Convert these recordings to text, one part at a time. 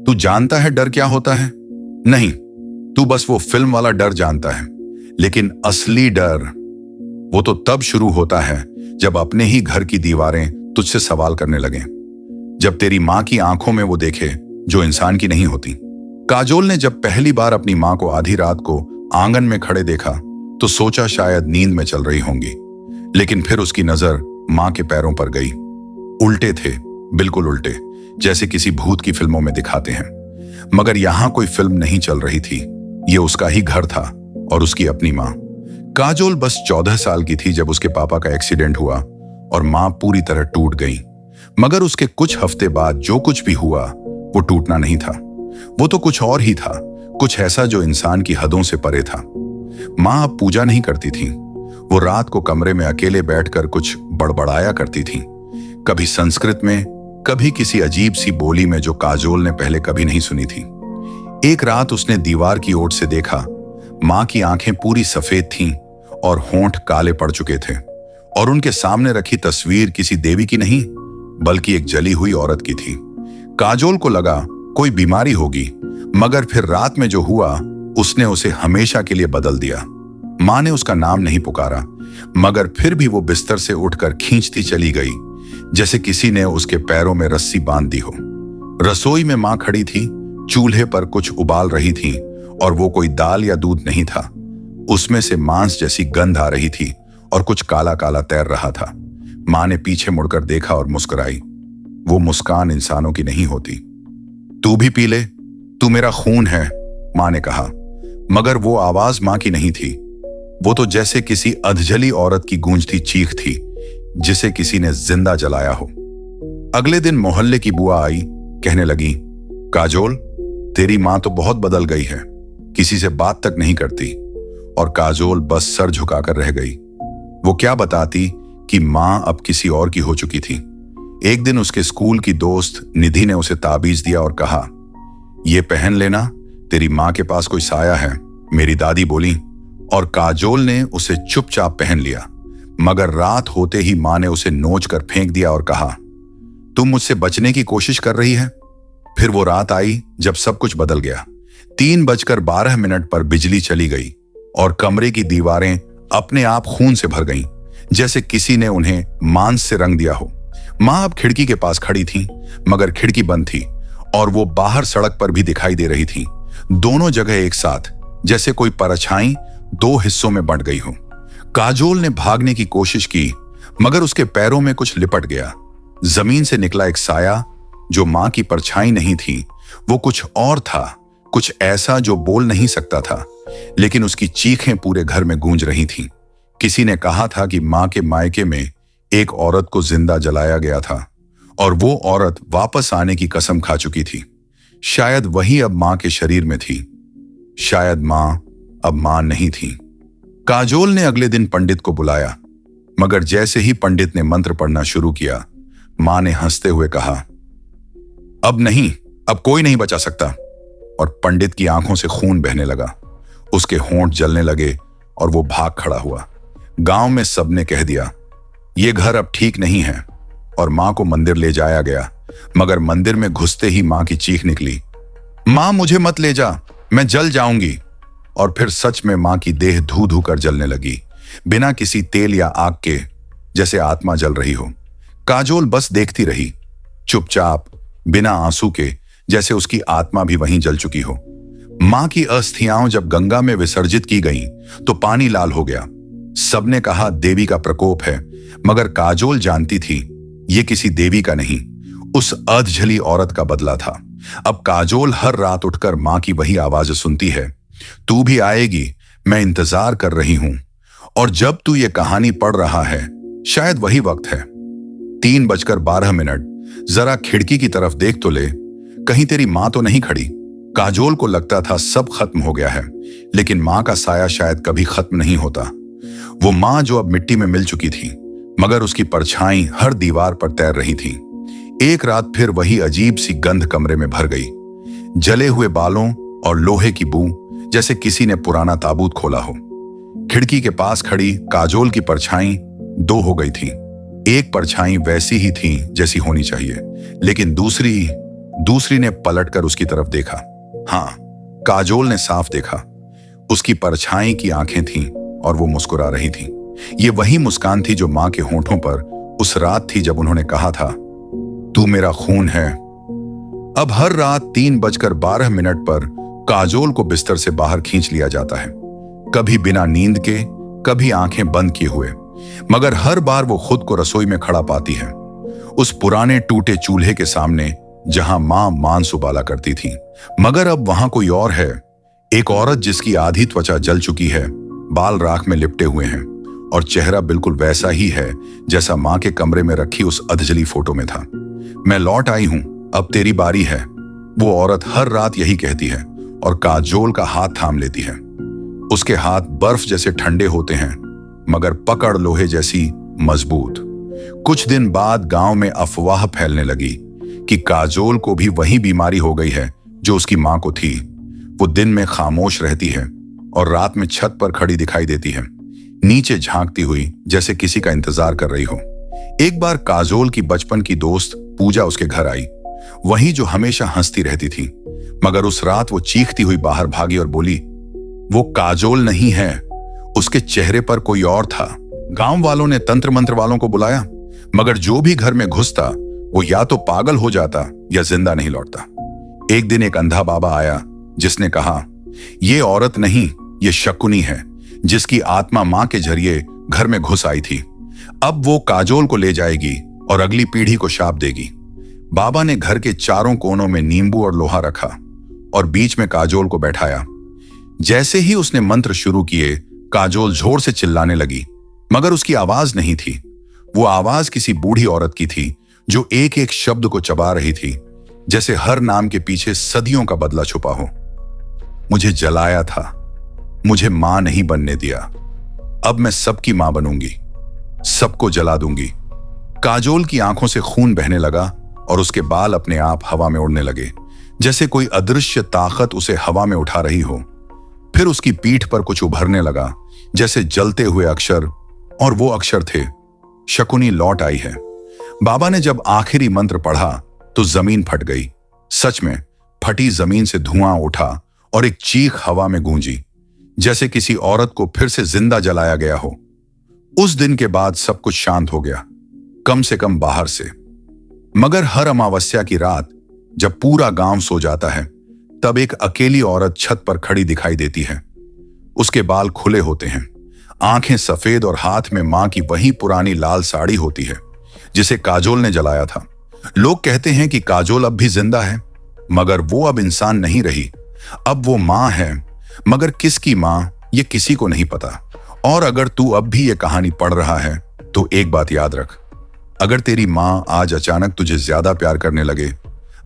तू जानता है डर क्या होता है? नहीं, तू बस वो फिल्म वाला डर जानता है। लेकिन असली डर वो तो तब शुरू होता है जब अपने ही घर की दीवारें तुझसे सवाल करने लगें। जब तेरी माँ की आंखों में वो देखे जो इंसान की नहीं होती। काजोल ने जब पहली बार अपनी माँ को आधी रात को आंगन में खड़े देखा तो सोचा शायद नींद में चल रही होंगी। लेकिन फिर उसकी नजर माँ के पैरों पर गई। उल्टे थे, बिल्कुल उल्टे, जैसे किसी भूत की फिल्मों में दिखाते हैं। मगर यहां कोई फिल्म नहीं चल रही थी। ये उसका ही घर था और उसकी अपनी माँ। काजोल बस 14 साल की थी जब उसके पापा का एक्सीडेंट हुआ और माँ पूरी तरह टूट गई। मगर उसके कुछ हफ्ते बाद जो कुछ भी हुआ वो टूटना नहीं था। वो तो कुछ और ही था, कुछ ऐसा जो इंसान की हदों से परे था। माँ अब पूजा नहीं करती थी। वो रात को कमरे में अकेले बैठकर कुछ बड़बड़ाया करती थी, कभी संस्कृत में, कभी किसी अजीब सी बोली में जो काजोल ने पहले कभी नहीं सुनी थी। एक रात उसने दीवार की ओर से देखा। माँ की आंखें पूरी सफेद थीं और होंठ काले पड़ चुके थे और उनके सामने रखी तस्वीर किसी देवी की नहीं बल्कि एक जली हुई औरत की थी। काजोल को लगा कोई बीमारी होगी, मगर फिर रात में जो हुआ उसने उसे हमेशा के लिए बदल दिया। माँ ने उसका नाम नहीं पुकारा, मगर फिर भी वो बिस्तर से उठकर खींचती चली गई जैसे किसी ने उसके पैरों में रस्सी बांध दी हो। रसोई में माँ खड़ी थी, चूल्हे पर कुछ उबाल रही थी और वो कोई दाल या दूध नहीं था। उसमें से मांस जैसी गंध आ रही थी और कुछ काला काला तैर रहा था। माँ ने पीछे मुड़कर देखा और मुस्कुराई। वो मुस्कान इंसानों की नहीं होती। तू भी पी ले, तू मेरा खून है, माँ ने कहा। मगर वो आवाज माँ की नहीं थी। वो तो जैसे किसी अधजली औरत की गूंजती चीख थी जिसे किसी ने जिंदा जलाया हो। अगले दिन मोहल्ले की बुआ आई, कहने लगी, काजोल, तेरी माँ तो बहुत बदल गई है, किसी से बात तक नहीं करती। और काजोल बस सर झुकाकर रह गई। वो क्या बताती कि माँ अब किसी और की हो चुकी थी। एक दिन उसके स्कूल की दोस्त निधि ने उसे ताबीज दिया और कहा, ये पहन लेना, तेरी माँ के पास कोई साया है, मेरी दादी बोली। और काजोल ने उसे चुपचाप पहन लिया। मगर रात होते ही माँ ने उसे नोच कर फेंक दिया और कहा, तुम मुझसे बचने की कोशिश कर रही है। फिर वो रात आई जब सब कुछ बदल गया। 3:12 पर बिजली चली गई और कमरे की दीवारें अपने आप खून से भर गईं, जैसे किसी ने उन्हें मांस से रंग दिया हो। माँ अब खिड़की के पास खड़ी थी, मगर खिड़की बंद थी और वो बाहर सड़क पर भी दिखाई दे रही थी, दोनों जगह एक साथ, जैसे कोई परछाई 2 हिस्सों में बंट गई हो। काजोल ने भागने की कोशिश की, मगर उसके पैरों में कुछ लिपट गया। जमीन से निकला एक साया जो माँ की परछाई नहीं थी, वो कुछ और था, कुछ ऐसा जो बोल नहीं सकता था, लेकिन उसकी चीखें पूरे घर में गूंज रही थीं। किसी ने कहा था कि माँ के मायके में एक औरत को जिंदा जलाया गया था और वो औरत वापस आने की कसम खा चुकी थी। शायद वही अब माँ के शरीर में थी, शायद माँ अब माँ नहीं थी। काजोल ने अगले दिन पंडित को बुलाया, मगर जैसे ही पंडित ने मंत्र पढ़ना शुरू किया, माँ ने हंसते हुए कहा, अब नहीं, अब कोई नहीं बचा सकता। और पंडित की आंखों से खून बहने लगा, उसके होंठ जलने लगे और वो भाग खड़ा हुआ। गांव में सबने कह दिया, ये घर अब ठीक नहीं है, और माँ को मंदिर ले जाया गया। मगर मंदिर में घुसते ही माँ की चीख निकली, माँ मुझे मत ले जा, मैं जल जाऊंगी। और फिर सच में माँ की देह धू धू कर जलने लगी, बिना किसी तेल या आग के, जैसे आत्मा जल रही हो। काजोल बस देखती रही, चुपचाप, बिना आंसू के, जैसे उसकी आत्मा भी वहीं जल चुकी हो। माँ की अस्थियां जब गंगा में विसर्जित की गईं, तो पानी लाल हो गया। सबने कहा देवी का प्रकोप है, मगर काजोल जानती थी ये किसी देवी का नहीं, उस अधजली औरत का बदला था। अब काजोल हर रात उठकर माँ की वही आवाज सुनती है, तू भी आएगी, मैं इंतजार कर रही हूं। और जब तू ये कहानी पढ़ रहा है, शायद वही वक्त है। 3:12, जरा खिड़की की तरफ देख तो ले, कहीं तेरी माँ तो नहीं खड़ी। काजोल को लगता था सब खत्म हो गया है, लेकिन माँ का साया शायद कभी खत्म नहीं होता। वो माँ जो अब मिट्टी में मिल चुकी थी, मगर उसकी परछाई हर दीवार पर तैर रही थी। एक रात फिर वही अजीब सी गंध कमरे में भर गई, जले हुए बालों और लोहे की बू, जैसे किसी ने पुराना ताबूत खोला हो। खिड़की के पास खड़ी काजोल की परछाई 2 हो गई थी। एक परछाई वैसी ही थी जैसी होनी चाहिए, लेकिन दूसरी दूसरी ने पलटकर उसकी तरफ देखा। हाँ, काजोल ने साफ देखा। उसकी परछाई की आंखें थीं और वो मुस्कुरा रही थी। ये वही मुस्कान थी जो मां के होंठों पर उस रात थी जब उन्होंने कहा था, तू मेरा खून है। अब हर रात 3:12 पर काजोल को बिस्तर से बाहर खींच लिया जाता है, कभी बिना नींद के, कभी आंखें बंद किए हुए, मगर हर बार वो खुद को रसोई में खड़ा पाती है, उस पुराने टूटे चूल्हे के सामने जहां मां मांस उबाला करती थी। मगर अब वहां कोई और है, एक औरत जिसकी आधी त्वचा जल चुकी है, बाल राख में लिपटे हुए हैं और चेहरा बिल्कुल वैसा ही है जैसा मां के कमरे में रखी उस अधजली फोटो में था। मैं लौट आई हूं, अब तेरी बारी है, वो औरत हर रात यही कहती है और काजोल का हाथ थाम लेती है। उसके हाथ बर्फ जैसे ठंडे होते हैं, मगर पकड़ लोहे जैसी मजबूत। कुछ दिन बाद गांव में अफवाह फैलने लगी कि काजोल को भी वही बीमारी हो गई है जो उसकी मां को थी। वो दिन में खामोश रहती है और रात में छत पर खड़ी दिखाई देती है, नीचे झांकती हुई जैसे किसी का इंतजार कर रही हो। एक बार काजोल की बचपन की दोस्त पूजा उसके घर आई, वही जो हमेशा हंसती रहती थी, मगर उस रात वो चीखती हुई बाहर भागी और बोली, वो काजोल नहीं है, उसके चेहरे पर कोई और था। गांव वालों ने तंत्र मंत्र वालों को बुलाया, मगर जो भी घर में घुसता वो या तो पागल हो जाता या जिंदा नहीं लौटता। एक दिन एक अंधा बाबा आया जिसने कहा, ये औरत नहीं, ये शकुनी है जिसकी आत्मा मां के जरिए घर में घुस आई थी। अब वो काजोल को ले जाएगी और अगली पीढ़ी को शाप देगी। बाबा ने घर के चारों कोनों में नींबू और लोहा रखा और बीच में काजोल को बैठाया। जैसे ही उसने मंत्र शुरू किए, काजोल जोर से चिल्लाने लगी, मगर उसकी आवाज नहीं थी। वो आवाज किसी बूढ़ी औरत की थी जो एक एक शब्द को चबा रही थी, जैसे हर नाम के पीछे सदियों का बदला छुपा हो। मुझे जलाया था, मुझे मां नहीं बनने दिया, अब मैं सबकी मां बनूंगी, सबको जला दूंगी। काजोल की आंखों से खून बहने लगा और उसके बाल अपने आप हवा में उड़ने लगे, जैसे कोई अदृश्य ताकत उसे हवा में उठा रही हो। फिर उसकी पीठ पर कुछ उभरने लगा, जैसे जलते हुए अक्षर, और वो अक्षर थे, शकुनी लौट आई है। बाबा ने जब आखिरी मंत्र पढ़ा तो जमीन फट गई। सच में फटी जमीन से धुआं उठा और एक चीख हवा में गूंजी, जैसे किसी औरत को फिर से जिंदा जलाया गया हो। उस दिन के बाद सब कुछ शांत हो गया, कम से कम बाहर से। मगर हर अमावस्या की रात जब पूरा गांव सो जाता है, तब एक अकेली औरत छत पर खड़ी दिखाई देती है। उसके बाल खुले होते हैं, आंखें सफेद और हाथ में मां की वही पुरानी लाल साड़ी होती है जिसे काजोल ने जलाया था। लोग कहते हैं कि काजोल अब भी जिंदा है, मगर वो अब इंसान नहीं रही। अब वो मां है, मगर किसकी मां ये किसी को नहीं पता। और अगर तू अब भी ये कहानी पढ़ रहा है तो एक बात याद रख, अगर तेरी मां आज अचानक तुझे ज्यादा प्यार करने लगे,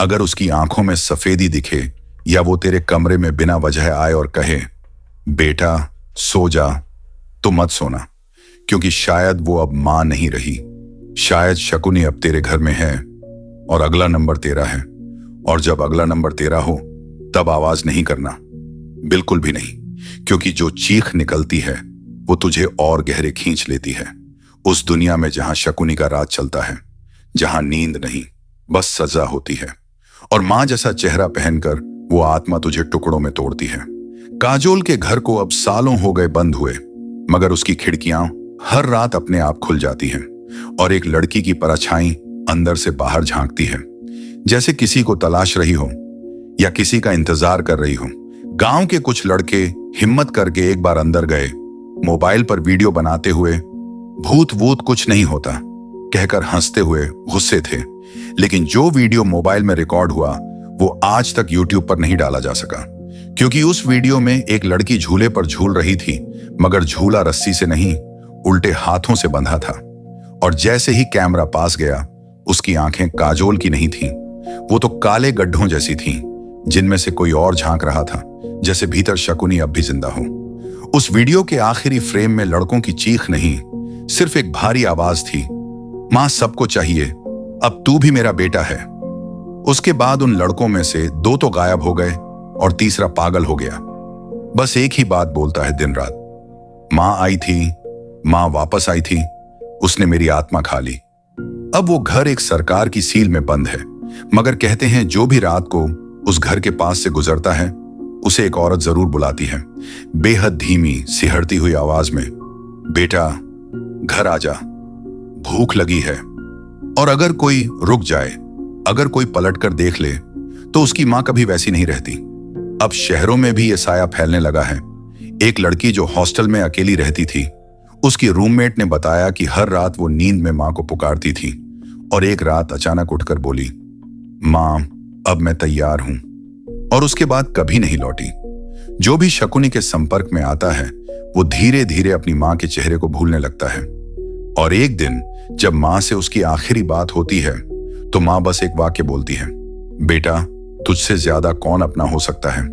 अगर उसकी आंखों में सफेदी दिखे, या वो तेरे कमरे में बिना वजह आए और कहे, बेटा सो जा, तो मत सोना, क्योंकि शायद वो अब मां नहीं रही। शायद शकुनी अब तेरे घर में है और अगला नंबर तेरा है। और जब अगला नंबर तेरा हो तब आवाज नहीं करना, बिल्कुल भी नहीं, क्योंकि जो चीख निकलती है वो तुझे और गहरे खींच लेती है, उस दुनिया में जहां शकुनी का राज चलता है, जहां नींद नहीं बस सजा होती है, और मां जैसा चेहरा पहनकर वो आत्मा तुझे टुकड़ों में तोड़ती है। काजोल के घर को अब सालों हो गए बंद हुए, मगर उसकी खिड़कियां हर रात अपने आप खुल जाती हैं और एक लड़की की परछाई अंदर से बाहर झांकती है, जैसे किसी को तलाश रही हो या किसी का इंतजार कर रही हो। गांव के कुछ लड़के हिम्मत करके एक बार अंदर गए, मोबाइल पर वीडियो बनाते हुए भूत वूत कुछ नहीं होता कहकर हंसते हुए गुस्से थे। लेकिन जो वीडियो मोबाइल में रिकॉर्ड हुआ वो आज तक यूट्यूब पर नहीं डाला जा सका, क्योंकि उस वीडियो में एक लड़की झूले पर झूल रही थी, मगर झूला रस्सी से नहीं उल्टे हाथों से बंधा था। और जैसे ही कैमरा पास गया, उसकी आंखें काजोल की नहीं थीं, वो तो काले गड्ढों जैसी थीं, जिनमें से कोई और झांक रहा था, जैसे भीतर शकुनी अब भी जिंदा हो। उस वीडियो के आखिरी फ्रेम में लड़कों की चीख नहीं, सिर्फ एक भारी आवाज थी, मां सबको चाहिए, अब तू भी मेरा बेटा है। उसके बाद उन लड़कों में से 2 तो गायब हो गए और तीसरा पागल हो गया। बस एक ही बात बोलता है दिन रात, मां आई थी, मां वापस आई थी, उसने मेरी आत्मा खा ली। अब वो घर एक सरकार की सील में बंद है, मगर कहते हैं जो भी रात को उस घर के पास से गुजरता है उसे एक औरत जरूर बुलाती है, बेहद धीमी सिहरती हुई आवाज में, बेटा घर आजा, भूख लगी है। और अगर कोई रुक जाए, अगर कोई पलट कर देख ले, तो उसकी मां कभी वैसी नहीं रहती। अब शहरों में भी यह साया फैलने लगा है। एक लड़की जो हॉस्टल में अकेली रहती थी, उसकी रूममेट ने बताया कि हर रात वो नींद में मां को पुकारती थी और एक रात अचानक उठकर बोली, मां अब मैं तैयार हूं, और उसके बाद कभी नहीं लौटी। जो भी शकुनी के संपर्क में आता है वो धीरे धीरे अपनी मां के चेहरे को भूलने लगता है। और एक दिन जब मां से उसकी आखिरी बात होती है तो मां बस एक वाक्य बोलती है, बेटा तुझसे ज्यादा कौन अपना हो सकता है।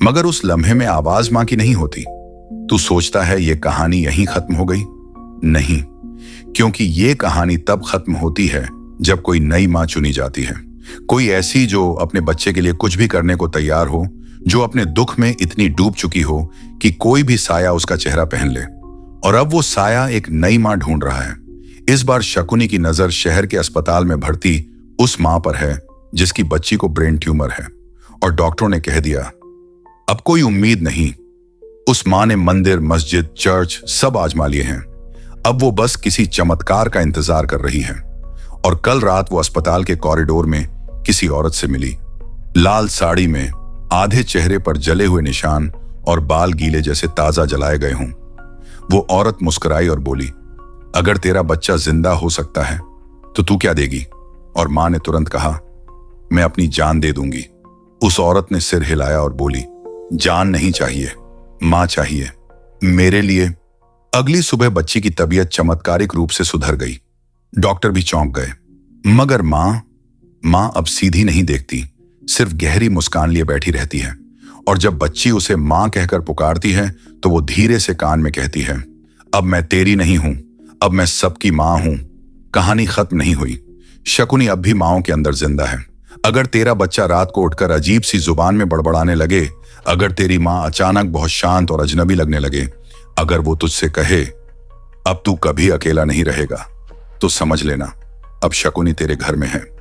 मगर उस लम्हे में आवाज मां की नहीं होती। तू सोचता है ये कहानी यहीं खत्म हो गई? नहीं, क्योंकि ये कहानी तब खत्म होती है जब कोई नई मां चुनी जाती है, कोई ऐसी जो अपने बच्चे के लिए कुछ भी करने को तैयार हो, जो अपने दुख में इतनी डूब चुकी हो कि कोई भी साया उसका चेहरा पहन ले। और अब वो साया एक नई मां ढूंढ रहा है। इस बार शकुनी की नजर शहर के अस्पताल में भर्ती उस मां पर है जिसकी बच्ची को ब्रेन ट्यूमर है और डॉक्टरों ने कह दिया अब कोई उम्मीद नहीं। उस मां ने मंदिर, मस्जिद, चर्च सब आजमा लिए हैं। अब वो बस किसी चमत्कार का इंतजार कर रही है। और कल रात वो अस्पताल के कॉरिडोर में किसी औरत से मिली, लाल साड़ी में, आधे चेहरे पर जले हुए निशान और बाल गीले जैसे ताजा जलाए गए हों। वो औरत मुस्कुराई और बोली, अगर तेरा बच्चा जिंदा हो सकता है तो तू क्या देगी? और मां ने तुरंत कहा, मैं अपनी जान दे दूंगी। उस औरत ने सिर हिलाया और बोली, जान नहीं चाहिए, मां चाहिए मेरे लिए। अगली सुबह बच्ची की तबीयत चमत्कारिक रूप से सुधर गई। डॉक्टर भी चौंक गए। मगर मां अब सीधी नहीं देखती, सिर्फ गहरी मुस्कान लिए बैठी रहती है। और जब बच्ची उसे मां कहकर पुकारती है तो वो धीरे से कान में कहती है, अब मैं तेरी नहीं हूं, अब मैं सबकी मां हूं। कहानी खत्म नहीं हुई। शकुनी अब भी माओं के अंदर जिंदा है। अगर तेरा बच्चा रात को उठकर अजीब सी जुबान में बड़बड़ाने लगे, अगर तेरी मां अचानक बहुत शांत और अजनबी लगने लगे, अगर वो तुझसे कहे अब तू कभी अकेला नहीं रहेगा, तो समझ लेना अब शकुनी तेरे घर में है।